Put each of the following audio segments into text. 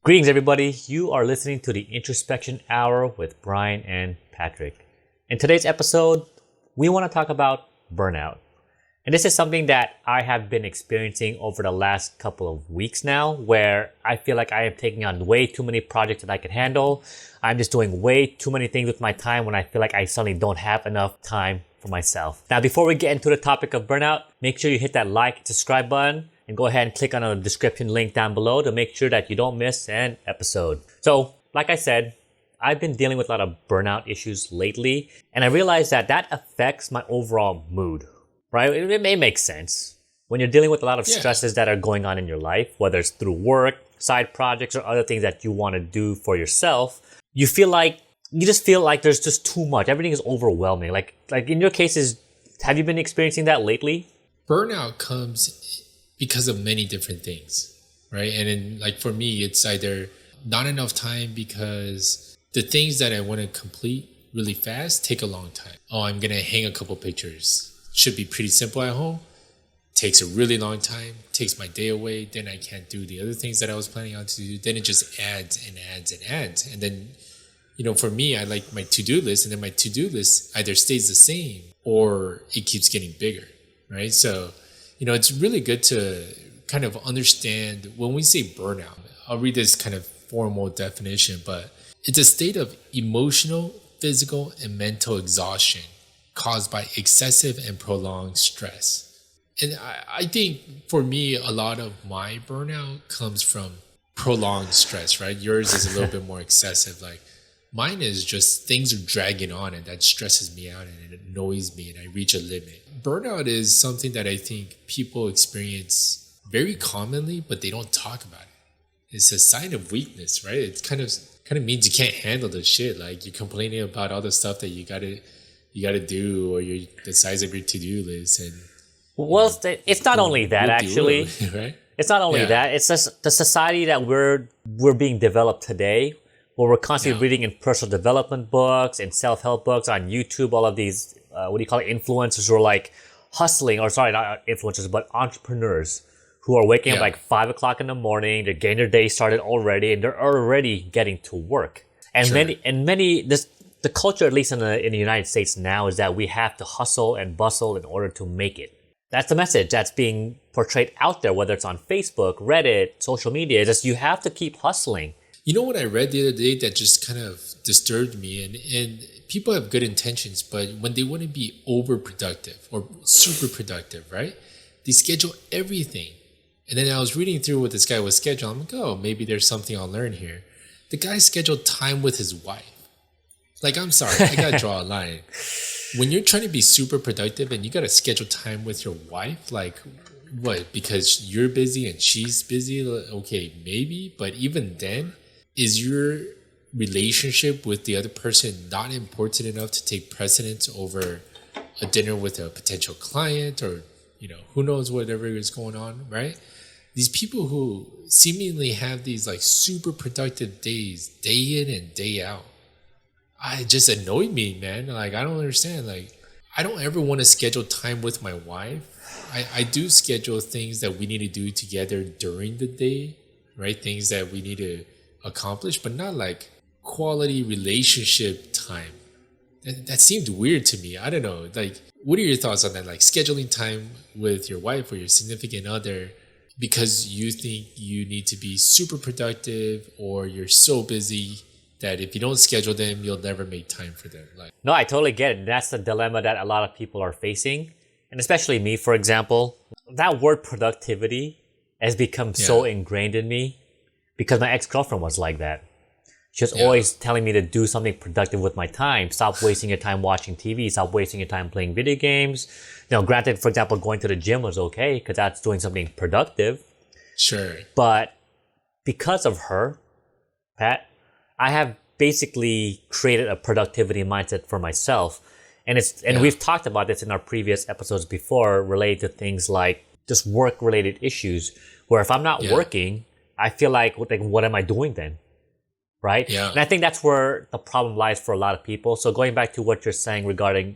Greetings, everybody. You are listening to the Introspection Hour with Brian and Patrick. In today's episode, we want to talk about burnout. And this is something that I have been experiencing over the last couple of weeks now, where I feel like I am taking on way too many projects that I can handle. I'm just doing way too many things with my time when I feel like I suddenly don't have enough time for myself. Now, before we get into the topic of burnout, make sure you hit that like and subscribe button. And go ahead and click on the description link down below to make sure that you don't miss an episode. So, like I said, I've been dealing with a lot of burnout issues lately, and I realized that affects my overall mood, right? It may make sense. When you're dealing with a lot of stresses that are going on in your life, whether it's through work, side projects, or other things that you want to do for yourself, you just feel like there's just too much. Everything is overwhelming. Like in your cases, have you been experiencing that lately? Burnout comes because of many different things, right? And then, like, for me, it's either not enough time because the things that I want to complete really fast take a long time. Oh, I'm gonna hang a couple pictures. Should be pretty simple at home. Takes a really long time. Takes my day away. Then I can't do the other things that I was planning on to do. Then it just adds and adds and adds. And then, for me, I like my to-do list, and then my to-do list either stays the same or it keeps getting bigger, right? So it's really good to kind of understand when we say burnout. I'll read this kind of formal definition, but it's a state of emotional, physical, and mental exhaustion caused by excessive and prolonged stress. And I think for me, a lot of my burnout comes from prolonged stress, right? Yours is a little bit more excessive. Like mine is just things are dragging on, and that stresses me out and it annoys me and I reach a limit. Burnout is something that I think people experience very commonly, but they don't talk about it. It's a sign of weakness, right? It kind of means you can't handle the shit. Like you're complaining about all the stuff that you gotta do, or the size of your to-do list. And it's not only that, actually. Right? It's not only that. It's just the society that we're being developed today, where we're constantly reading in personal development books and self-help books on YouTube, all of these, influencers who are like hustling, or sorry, not influencers, but entrepreneurs who are waking up like 5 o'clock in the morning, they're getting their day started already, and they're already getting to work. And the culture, at least in the United States now, is that we have to hustle and bustle in order to make it. That's the message that's being portrayed out there, whether it's on Facebook, Reddit, social media. It's just you have to keep hustling. You know what I read the other day that just kind of disturbed me, and people have good intentions, but when they want to be overproductive or super productive, right? They schedule everything. And then I was reading through what this guy was scheduling. I'm like, oh, maybe there's something I'll learn here. The guy scheduled time with his wife. Like, I'm sorry, I gotta draw a line. When you're trying to be super productive and you gotta schedule time with your wife, like, what? Because you're busy and she's busy? Okay, maybe, but even then, is your relationship with the other person not important enough to take precedence over a dinner with a potential client, or who knows, whatever is going on, right? These people who seemingly have these like super productive days, day in and day out, it just annoyed me, man. Like, I don't understand. Like, I don't ever want to schedule time with my wife. I do schedule things that we need to do together during the day, right? Things that we need to accomplish, but not like quality relationship time. That seemed weird to me. I don't know. Like, what are your thoughts on that? Like scheduling time with your wife or your significant other because you think you need to be super productive, or you're so busy that if you don't schedule them, you'll never make time for them. Like, no, I totally get it. That's the dilemma that a lot of people are facing. And especially me, for example. That word productivity has become so ingrained in me because my ex-girlfriend was like that. She was always telling me to do something productive with my time. Stop wasting your time watching TV. Stop wasting your time playing video games. Granted, for example, going to the gym was okay because that's doing something productive. Sure. But because of her, Pat, I have basically created a productivity mindset for myself. And we've talked about this in our previous episodes before, related to things like just work-related issues, where if I'm not working, I feel like, what am I doing then? Right? Yeah. And I think that's where the problem lies for a lot of people. So going back to what you're saying regarding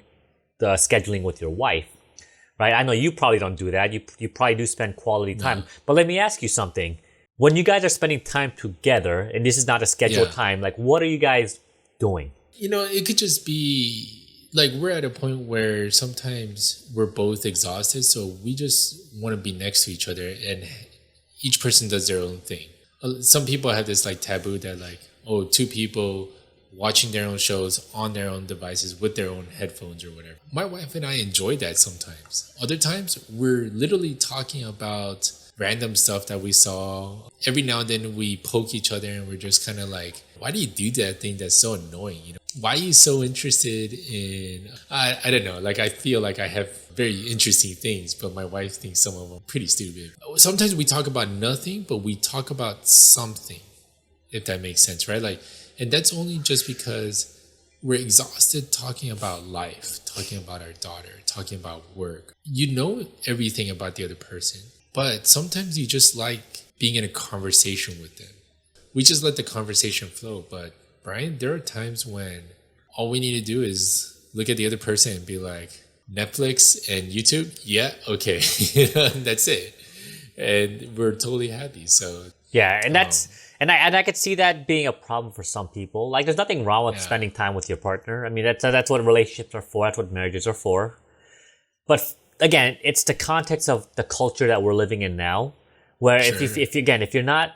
the scheduling with your wife, right? I know you probably don't do that. You probably do spend quality time. But let me ask you something. When you guys are spending time together, and this is not a scheduled Yeah. time, like what are you guys doing? It could just be like we're at a point where sometimes we're both exhausted, so we just want to be next to each other, and each person does their own thing. Some people have this like taboo that like, oh, two people watching their own shows on their own devices with their own headphones or whatever. My wife and I enjoy that sometimes. Other times we're literally talking about random stuff that we saw. Every now and then we poke each other and we're just kind of like, why do you do that thing that's so annoying? Why are you so interested in, I don't know, like I feel like I have very interesting things, but my wife thinks some of them pretty stupid. Sometimes we talk about nothing, but we talk about something, if that makes sense, right? Like, and that's only just because we're exhausted talking about life, talking about our daughter, talking about work. You know everything about the other person, but sometimes you just like being in a conversation with them. We just let the conversation flow. But Brian, there are times when all we need to do is look at the other person and be like, Netflix and YouTube? Yeah, okay. That's it. And we're totally happy. So Yeah, and I could see that being a problem for some people. Like, there's nothing wrong with Yeah. spending time with your partner. I mean, that's what relationships are for. That's what marriages are for. But again, it's the context of the culture that we're living in now, where Sure. if you're not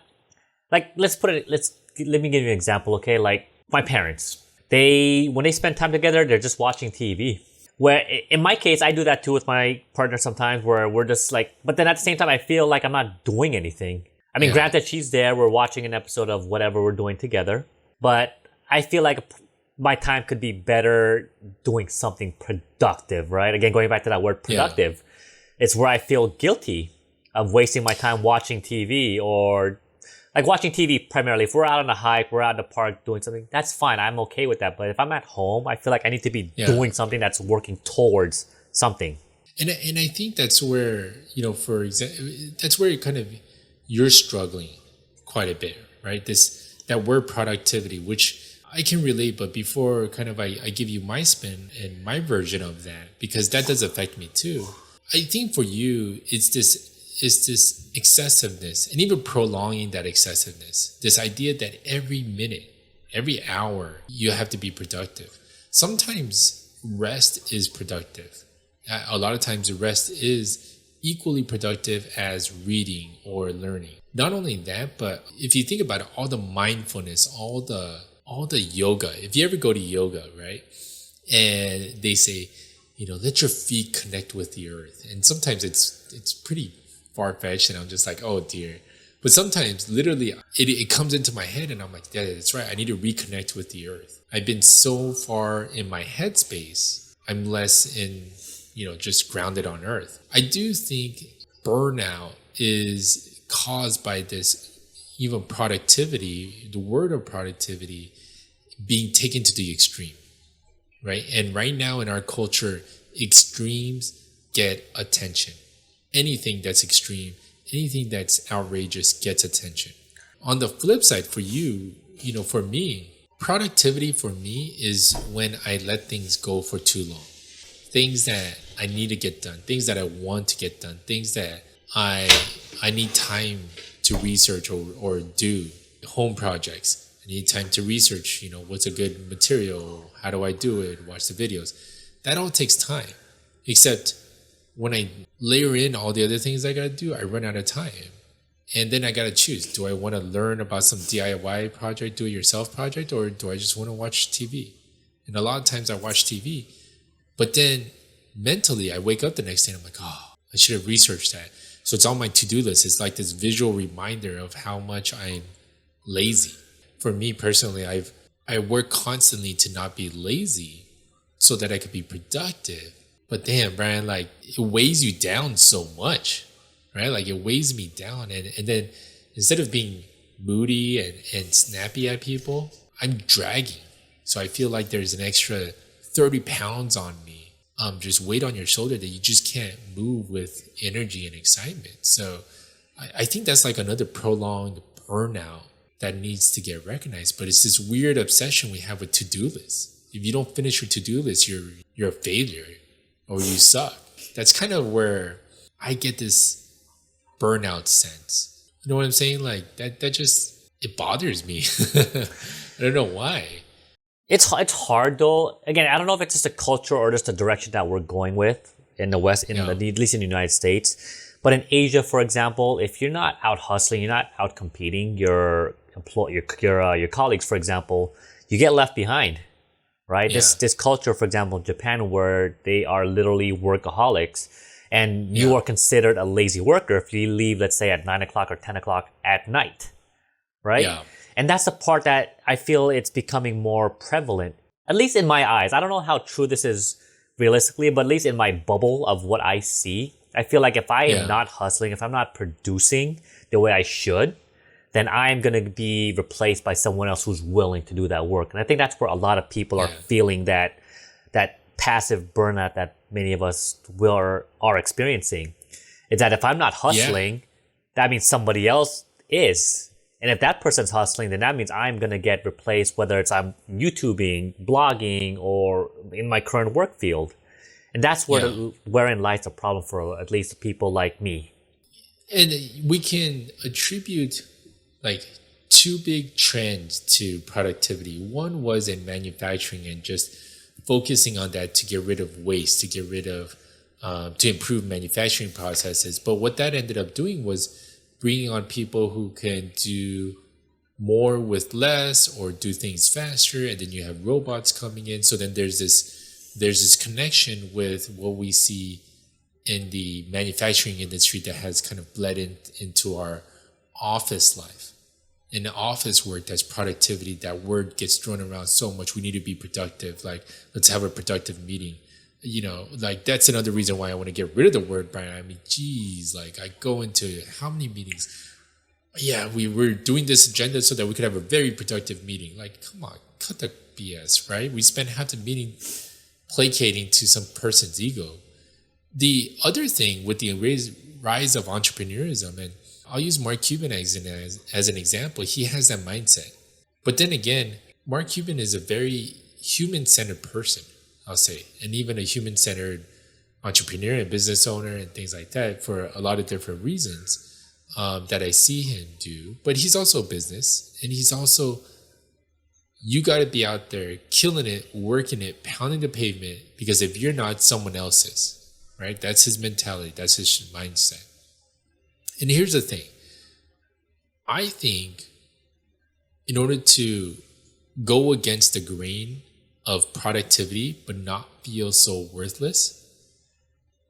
like, let me give you an example, okay? Like my parents, when they spend time together, they're just watching TV. Where in my case, I do that too with my partner sometimes, where we're just like, but then at the same time, I feel like I'm not doing anything. I mean, Yeah. granted, she's there, we're watching an episode of whatever we're doing together, but I feel like my time could be better doing something productive, right? Again, going back to that word productive, it's where I feel guilty of wasting my time watching TV, or like watching TV primarily. If we're out on a hike, we're out in the park doing something, that's fine. I'm okay with that. But if I'm at home, I feel like I need to be Yeah. doing something that's working towards something. And I think that's where, for example, that's where you're struggling quite a bit, right? That word productivity, which I can relate, but before I give you my spin and my version of that, because that does affect me too. I think for you, it's this excessiveness, and even prolonging that excessiveness, this idea that every minute, every hour, you have to be productive. Sometimes rest is productive. A lot of times rest is equally productive as reading or learning. Not only that, but if you think about it, all the mindfulness, all the yoga, if you ever go to yoga, right? And they say, let your feet connect with the earth. And sometimes it's pretty far-fetched and I'm just like, oh dear. But sometimes literally it comes into my head and I'm like, yeah, that's right. I need to reconnect with the earth. I've been so far in my headspace. I'm less in, just grounded on earth. I do think burnout is caused by this, even productivity, the word of productivity being taken to the extreme, right? And right now in our culture, extremes get attention. Anything that's extreme, anything that's outrageous gets attention. On the flip side, for you, for me, productivity for me is when I let things go for too long. Things that I need to get done, things that I want to get done, things that I need time to research or do, home projects. I need time to research, what's a good material, how do I do it, watch the videos. That all takes time. Except when I layer in all the other things I gotta do, I run out of time. And then I gotta choose. Do I wanna learn about some DIY project, do-it-yourself project, or do I just wanna watch TV? And a lot of times I watch TV, but then mentally I wake up the next day and I'm like, oh, I should have researched that. So it's on my to-do list. It's like this visual reminder of how much I'm lazy. For me personally, I work constantly to not be lazy so that I could be productive. But damn, Brian, like it weighs you down so much, right? Like it weighs me down. And then instead of being moody and snappy at people, I'm dragging. So I feel like there's an extra 30 pounds on me. Just weight on your shoulder that you just can't move with energy and excitement. So I think that's like another prolonged burnout that needs to get recognized. But it's this weird obsession we have with to-do lists. If you don't finish your to-do list, you're a failure or you suck. That's kind of where I get this burnout sense. You know what I'm saying? Like that just, it bothers me. I don't know why. It's hard though. Again, I don't know if it's just a culture or just a direction that we're going with in the West, Yeah. at least in the United States. But in Asia, for example, if you're not out hustling, you're not out competing your colleagues, for example, you get left behind, right? Yeah. This culture, for example, in Japan, where they are literally workaholics, and you Yeah. are considered a lazy worker if you leave, let's say, at 9 o'clock or 10 o'clock at night, right? Yeah. And that's the part that I feel it's becoming more prevalent, at least in my eyes. I don't know how true this is realistically, but at least in my bubble of what I see, I feel like if I Yeah. am not hustling, if I'm not producing the way I should, then I'm going to be replaced by someone else who's willing to do that work. And I think that's where a lot of people are Yeah. feeling that passive burnout that many of us are experiencing. Is that if I'm not hustling, that means somebody else is. And if that person's hustling, then that means I'm going to get replaced, whether it's I'm YouTubing, blogging, or in my current work field. And that's wherein lies the problem for at least people like me. And we can attribute like two big trends to productivity. One was in manufacturing and just focusing on that to get rid of waste, to get rid of, to improve manufacturing processes. But what that ended up doing was bringing on people who can do more with less or do things faster. And then you have robots coming in. So then there's this connection with what we see in the manufacturing industry that has kind of bled into our office life. In the office work, that's productivity. That word gets thrown around so much. We need to be productive. Like, let's have a productive meeting. You know, like that's another reason why I want to get rid of the word, Brian. I mean, geez, like I go into how many meetings? Yeah, we were doing this agenda so that we could have a very productive meeting. Like, come on, cut the BS, right? We spend half the meeting placating to some person's ego. The other thing with the rise of entrepreneurism, and I'll use Mark Cuban as an example, he has that mindset. But then again, Mark Cuban is a very human-centered person, I'll say, and even a human-centered entrepreneur and business owner and things like that for a lot of different reasons that I see him do. But he's also business, and he's also, you got to be out there killing it, working it, pounding the pavement, because if you're not, someone else is. Right? That's his mentality. That's his mindset. And here's the thing. I think in order to go against the grain of productivity but not feel so worthless,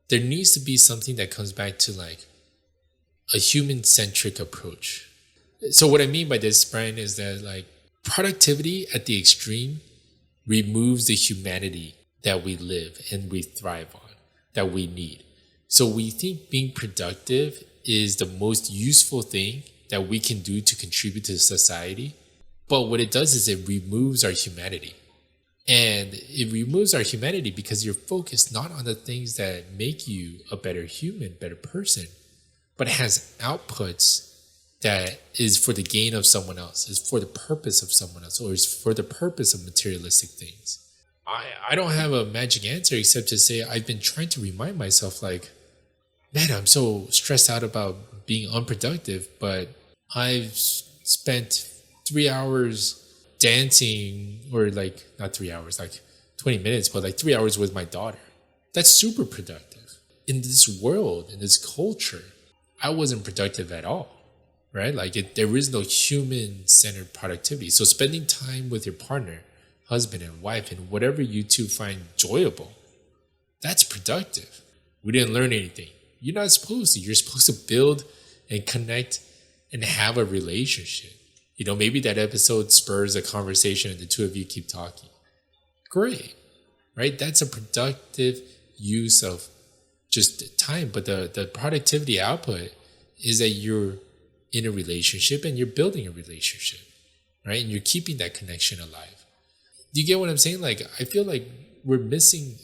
there needs to be something that comes back to like a human-centric approach. So what I mean by this, Brian, is that like productivity at the extreme removes the humanity that we live and we thrive on, that we need. So we think being productive is the most useful thing that we can do to contribute to society. But what it does is it removes our humanity. And it removes our humanity because you're focused not on the things that make you a better human, better person, but it has outputs that is for the gain of someone else, is for the purpose of someone else, or is for the purpose of materialistic things. I don't have a magic answer except to say I've been trying to remind myself like, man, I'm so stressed out about being unproductive, but I've spent 3 hours dancing, or like not 3 hours, like 20 minutes, but like 3 hours with my daughter. That's super productive. In this world, in this culture, I wasn't productive at all, right? Like there is no human-centered productivity. So spending time with your partner, husband and wife, and whatever you two find enjoyable, that's productive. We didn't learn anything. You're not supposed to. You're supposed to build and connect and have a relationship. You know, maybe that episode spurs a conversation and the two of you keep talking. Great, right? That's a productive use of just time. But the productivity output is that you're in a relationship and you're building a relationship, right? And you're keeping that connection alive. Do you get what I'm saying? Like, I feel like we're missing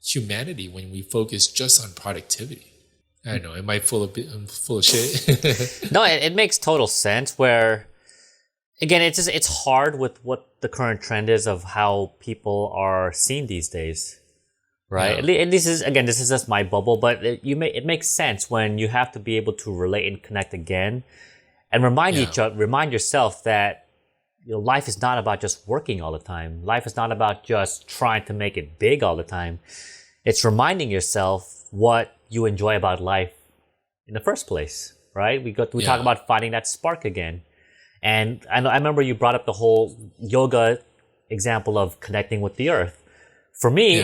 humanity when we focus just on productivity. I don't know. Am I full of shit? No, it makes total sense. Where, again, it's hard with what the current trend is of how people are seen these days, right? Yeah. This is just my bubble, but it makes sense when you have to be able to relate and connect again, and remind yourself that life is not about just working all the time. Life is not about just trying to make it big all the time. It's reminding yourself what you enjoy about life in the first place, right? We talk about finding that spark again. And I remember you brought up the whole yoga example of connecting with the earth. For me,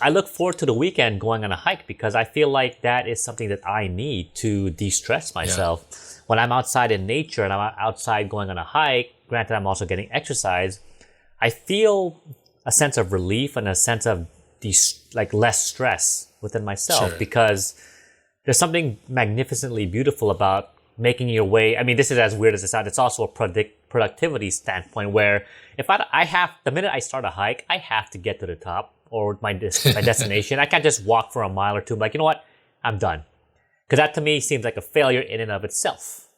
I look forward to the weekend going on a hike because I feel like that is something that I need to de-stress myself. Yeah. When I'm outside in nature and I'm outside going on a hike, granted I'm also getting exercise, I feel a sense of relief and a sense of less stress within myself because there's something magnificently beautiful about making your way. I mean, this is as weird as it sounds. It's also a productivity standpoint where if the minute I start a hike, I have to get to the top or my destination. I can't just walk for a mile or two. I'm like, you know what? I'm done. Because that to me seems like a failure in and of itself.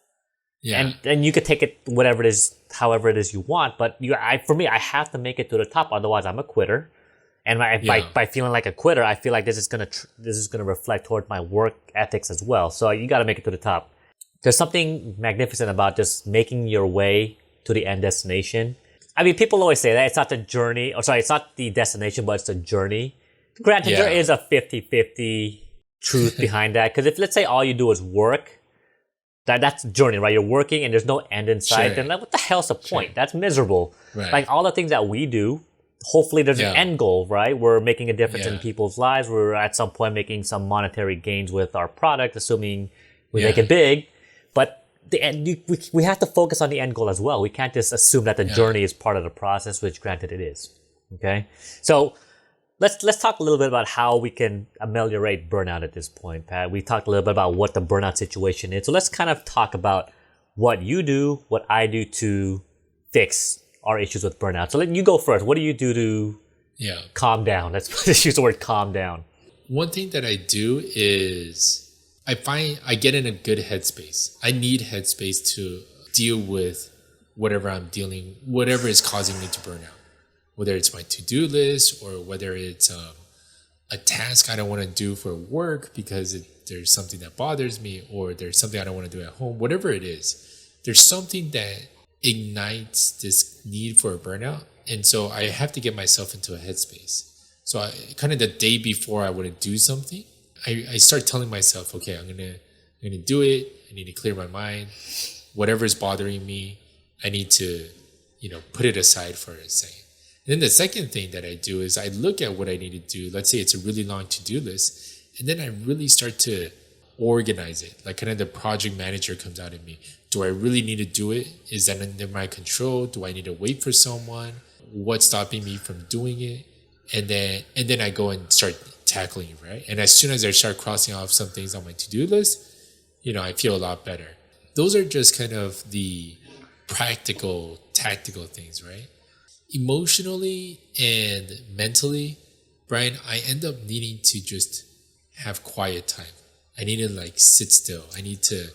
Yeah. And you could take it however it is you want. But for me, I have to make it to the top. Otherwise, I'm a quitter. And by feeling like a quitter, I feel like this is gonna reflect toward my work ethics as well. So you got to make it to the top. There's something magnificent about just making your way to the end destination. I mean, people always say that it's not the journey, it's not the destination, but it's the journey. Granted, there is a 50-50 truth behind that. Because if, let's say, all you do is work, that's the journey, right? You're working and there's no end in sight, then what the hell's the point? That's miserable. Right. Like all the things that we do, hopefully there's an end goal, right? We're making a difference in people's lives. We're at some point making some monetary gains with our product, assuming we make it big. But the end, we have to focus on the end goal as well. We can't just assume that the journey is part of the process, which granted it is. Okay, so let's talk a little bit about how we can ameliorate burnout at this point, Pat. We talked a little bit about what the burnout situation is. So let's kind of talk about what you do, what I do to fix our issues with burnout. So let you go first. What do you do to calm down? Let's use the word calm down. One thing that I do is I find I get in a good headspace. I need headspace to deal with whatever is causing me to burn out. Whether it's my to-do list or whether it's a task I don't want to do for work because there's something that bothers me or there's something I don't want to do at home, whatever it is, there's something that ignites this need for a burnout. And so I have to get myself into a headspace. So kind of the day before I want to do something, I start telling myself, okay, I'm gonna do it. I need to clear my mind. Whatever's bothering me, I need to, put it aside for a second. And then the second thing that I do is I look at what I need to do. Let's say it's a really long to-do list, and then I really start to organize it. Like kind of the project manager comes out in me. Do I really need to do it? Is that under my control? Do I need to wait for someone? What's stopping me from doing it? And then I go and start tackling it, right? And as soon as I start crossing off some things on my to-do list, I feel a lot better. Those are just kind of the practical, tactical things, right? Emotionally and mentally, Brian, I end up needing to just have quiet time. I need to sit still. I need to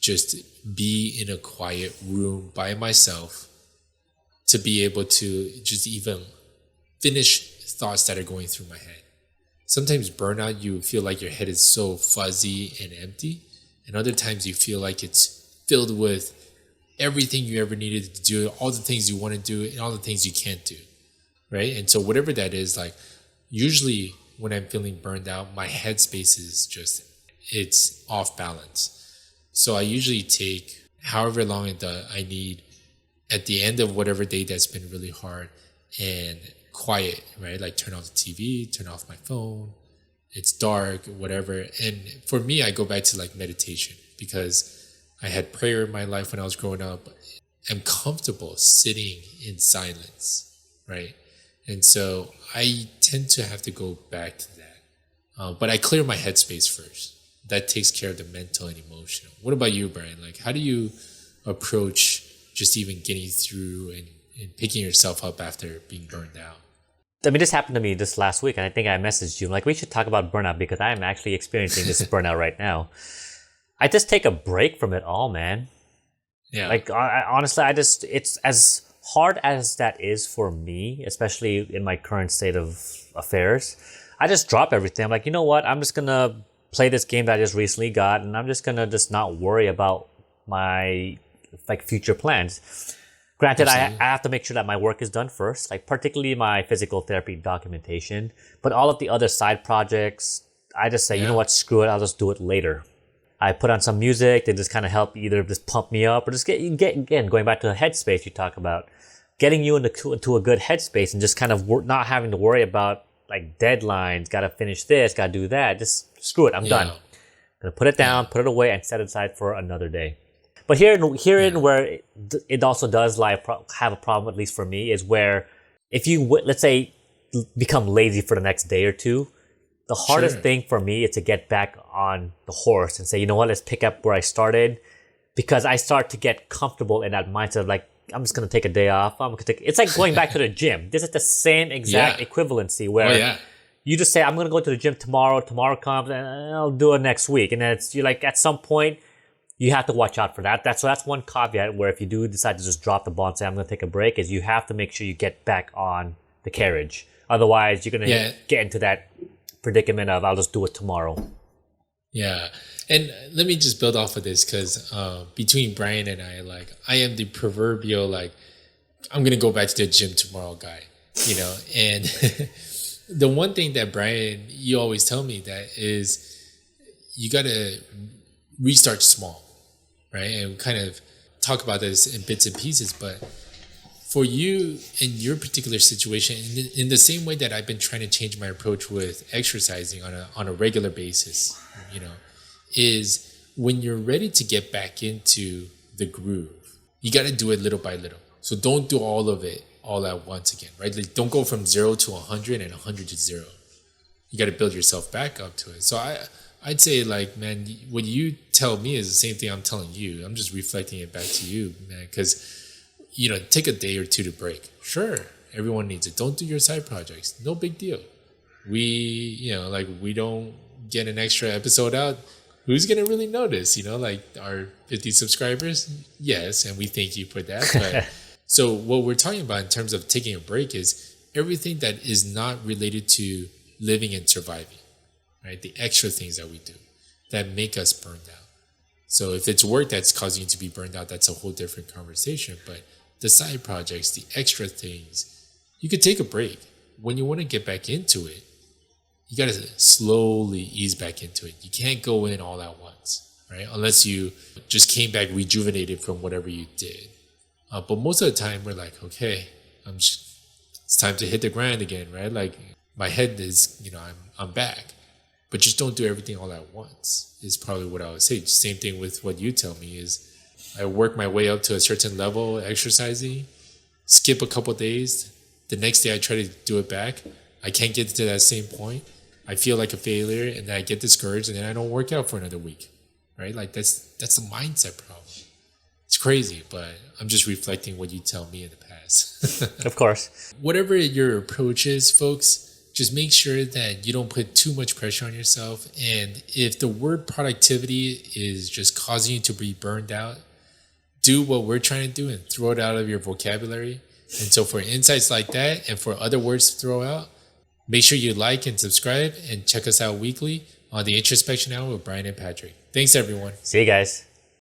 just be in a quiet room by myself to be able to just even finish thoughts that are going through my head. Sometimes burnout, you feel like your head is so fuzzy and empty. And other times you feel like it's filled with everything you ever needed to do, all the things you want to do and all the things you can't do, right? And so whatever that is, usually when I'm feeling burned out, my headspace is it's off balance. So I usually take however long I need at the end of whatever day that's been really hard and quiet, right? Like turn off the TV, turn off my phone. It's dark, whatever. And for me, I go back to meditation because I had prayer in my life when I was growing up. I'm comfortable sitting in silence, right? And so I tend to have to go back to that. But I clear my headspace first. That takes care of the mental and emotional. What about you, Brian? How do you approach just even getting through and picking yourself up after being burned out? I mean, this happened to me this last week, and I think I messaged you. We should talk about burnout because I am actually experiencing this burnout right now. I just take a break from it all, man. Yeah. Honestly, it's as hard as that is for me, especially in my current state of affairs. I just drop everything. I'm like, you know what? I'm just going to play this game that I just recently got, and I'm just going to just not worry about my like future plans. Granted, I Absolutely. have to make sure that my work is done first, like particularly my physical therapy documentation. But all of the other side projects, I just say, you know Yeah. what, screw it, I'll just do it later. I put on some music that just kind of help either just pump me up or just get again, going back to the headspace you talk about, getting you into a good headspace and just kind of not having to worry about like deadlines, got to finish this, got to do that. Just screw it, I'm done. Yeah. I'm gonna put it down, put it away, and set it aside for another day. But herein where it also does have a problem, at least for me, is where if you let's say become lazy for the next day or two, the hardest Sure. thing for me is to get back on the horse and say, you know what, let's pick up where I started, because I start to get comfortable in that mindset of like, I'm just gonna take a day off. It's like going back to the gym. This is the same exact Yeah. equivalency where Oh yeah. you just say, I'm gonna go to the gym tomorrow. Tomorrow comes and I'll do it next week, and then you're like, at some point, you have to watch out for that. That's one caveat where if you do decide to just drop the ball and say, I'm going to take a break, is you have to make sure you get back on the carriage. Otherwise, you're going to get into that predicament of, I'll just do it tomorrow. Yeah. And let me just build off of this because between Brian and I, like, I am the proverbial, like, I'm going to go back to the gym tomorrow guy, you know? And the one thing that Brian, you always tell me that is you got to restart small, right? And we kind of talk about this in bits and pieces, but for you in your particular situation, in the same way that I've been trying to change my approach with exercising on a regular basis, you know, is when you're ready to get back into the groove, you got to do it little by little. So don't do all of it all at once again, right? Like don't go from 0 to 100 and 100 to 0. You got to build yourself back up to it. So I'd say, like, man, what you tell me is the same thing I'm telling you. I'm just reflecting it back to you, man, because, you know, take a day or two to break. Sure, everyone needs it. Don't do your side projects. No big deal. We don't get an extra episode out. Who's going to really notice, you know, like our 50 subscribers? Yes, and we thank you for that. But so what we're talking about in terms of taking a break is everything that is not related to living and surviving. Right? The extra things that we do that make us burned out. So if it's work that's causing you to be burned out, that's a whole different conversation. But the side projects, the extra things, you could take a break. When you want to get back into it, you got to slowly ease back into it. You can't go in all at once, right? Unless you just came back rejuvenated from whatever you did. But most of the time, we're like, okay, it's time to hit the grind again, right? Like my head is, you know, I'm back. But just don't do everything all at once is probably what I would say. Same thing with what you tell me is I work my way up to a certain level exercising, skip a couple days. The next day I try to do it back. I can't get to that same point. I feel like a failure and then I get discouraged and then I don't work out for another week, right? Like that's a mindset problem. It's crazy, but I'm just reflecting what you tell me in the past. Of course. Whatever your approach is, folks, just make sure that you don't put too much pressure on yourself. And if the word productivity is just causing you to be burned out, do what we're trying to do and throw it out of your vocabulary. And so for insights like that and for other words to throw out, make sure you like and subscribe and check us out weekly on the Introspection Hour with Brian and Patrick. Thanks, everyone. See you guys.